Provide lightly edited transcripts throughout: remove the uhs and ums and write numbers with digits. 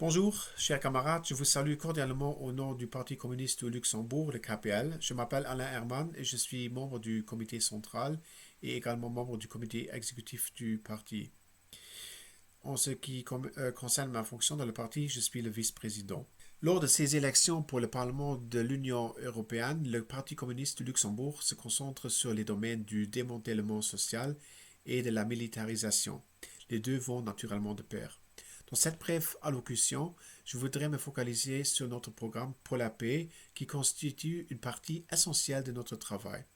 Bonjour, chers camarades, je vous salue cordialement au nom du Parti communiste du Luxembourg, le KPL. Je m'appelle Alain Herman et je suis membre du comité central et également membre du comité exécutif du parti. En ce qui concerne ma fonction dans le parti, je suis le vice-président. Lors de ces élections pour le Parlement de l'Union européenne, le Parti communiste du Luxembourg se concentre sur les domaines du démantèlement social et de la militarisation. Les deux vont naturellement de pair. Dans cette brève allocution, je voudrais me focaliser sur notre programme pour la paix qui constitue une partie essentielle de notre travail.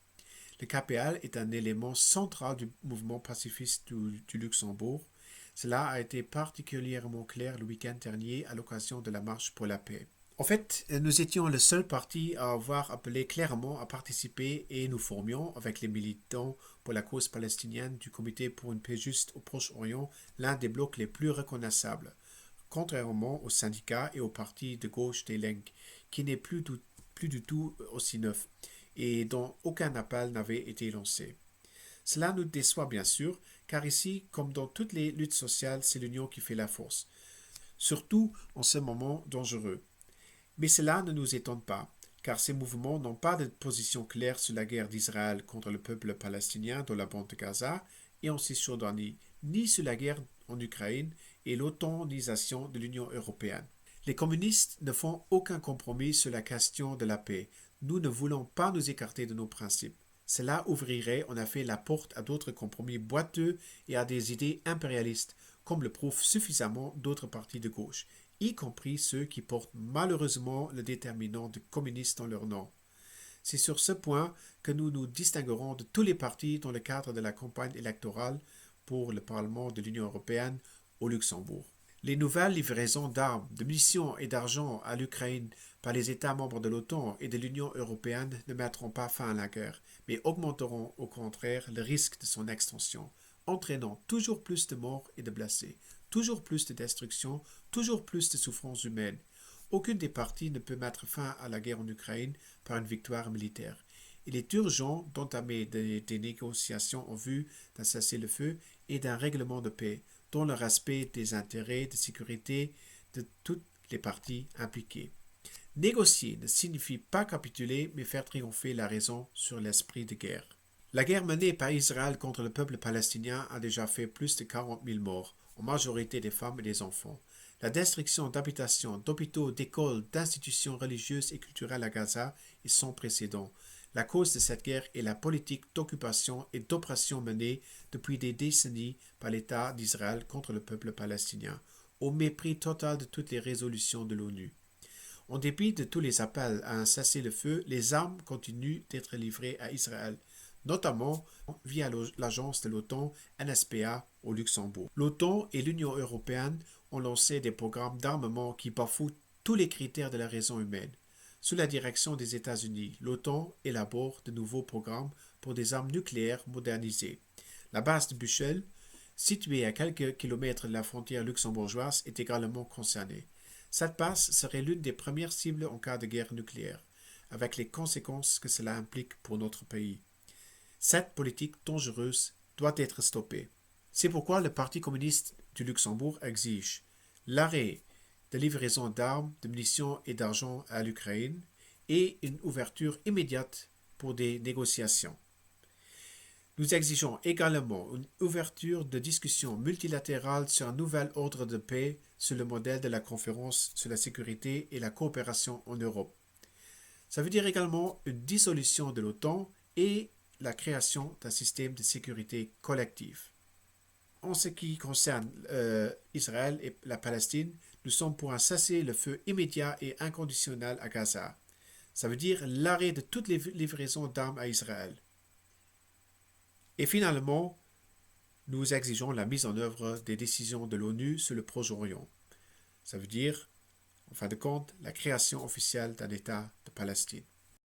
Le KPL est un élément central du mouvement pacifiste du Luxembourg. Cela a été particulièrement clair le week-end dernier à l'occasion de la marche pour la paix. En fait, nous étions le seul parti à avoir appelé clairement à participer et nous formions, avec les militants pour la cause palestinienne du Comité pour une paix juste au Proche-Orient, l'un des blocs les plus reconnaissables, contrairement aux syndicats et au parti de gauche des Lenk, qui n'est plus du tout aussi neuf et dont aucun appel n'avait été lancé. Cela nous déçoit bien sûr, car ici, comme dans toutes les luttes sociales, c'est l'union qui fait la force, surtout en ce moment dangereux. Mais cela ne nous étonne pas, car ces mouvements n'ont pas de position claire sur la guerre d'Israël contre le peuple palestinien dans la bande de Gaza et en Cisjordanie, ni sur la guerre en Ukraine et l'autonisation de l'Union européenne. Les communistes ne font aucun compromis sur la question de la paix. Nous ne voulons pas nous écarter de nos principes. Cela ouvrirait en effet la porte à d'autres compromis boiteux et à des idées impérialistes, comme le prouvent suffisamment d'autres partis de gauche, y compris ceux qui portent malheureusement le déterminant de communiste dans leur nom. C'est sur ce point que nous nous distinguerons de tous les partis dans le cadre de la campagne électorale pour le Parlement de l'Union européenne au Luxembourg. Les nouvelles livraisons d'armes, de munitions et d'argent à l'Ukraine par les États membres de l'OTAN et de l'Union européenne ne mettront pas fin à la guerre, mais augmenteront au contraire le risque de son extension, entraînant toujours plus de morts et de blessés, toujours plus de destruction, toujours plus de souffrances humaines. Aucune des parties ne peut mettre fin à la guerre en Ukraine par une victoire militaire. Il est urgent d'entamer des négociations en vue d'un cessez-le-feu et d'un règlement de paix, dans le respect des intérêts de sécurité de toutes les parties impliquées. Négocier ne signifie pas capituler, mais faire triompher la raison sur l'esprit de guerre. La guerre menée par Israël contre le peuple palestinien a déjà fait plus de 40 000 morts, en majorité des femmes et des enfants. La destruction d'habitations, d'hôpitaux, d'écoles, d'institutions religieuses et culturelles à Gaza est sans précédent. La cause de cette guerre est la politique d'occupation et d'oppression menée depuis des décennies par l'État d'Israël contre le peuple palestinien, au mépris total de toutes les résolutions de l'ONU. En dépit de tous les appels à un cessez-le-feu, les armes continuent d'être livrées à Israël, notamment via l'agence de l'OTAN NSPA au Luxembourg. L'OTAN et l'Union européenne ont lancé des programmes d'armement qui bafouent tous les critères de la raison humaine. Sous la direction des États-Unis, l'OTAN élabore de nouveaux programmes pour des armes nucléaires modernisées. La base de Buchel, située à quelques kilomètres de la frontière luxembourgeoise, est également concernée. Cette base serait l'une des premières cibles en cas de guerre nucléaire, avec les conséquences que cela implique pour notre pays. Cette politique dangereuse doit être stoppée. C'est pourquoi le Parti communiste du Luxembourg exige l'arrêt de livraison d'armes, de munitions et d'argent à l'Ukraine et une ouverture immédiate pour des négociations. Nous exigeons également une ouverture de discussions multilatérales sur un nouvel ordre de paix sur le modèle de la conférence sur la sécurité et la coopération en Europe. Ça veut dire également une dissolution de l'OTAN et la création d'un système de sécurité collective. En ce qui concerne Israël et la Palestine, nous sommes pour un cessez-le-feu immédiat et inconditionnel à Gaza. Ça veut dire l'arrêt de toutes les livraisons d'armes à Israël. Et finalement, nous exigeons la mise en œuvre des décisions de l'ONU sur le Proche-Orient. Ça veut dire, en fin de compte, la création officielle d'un État de Palestine.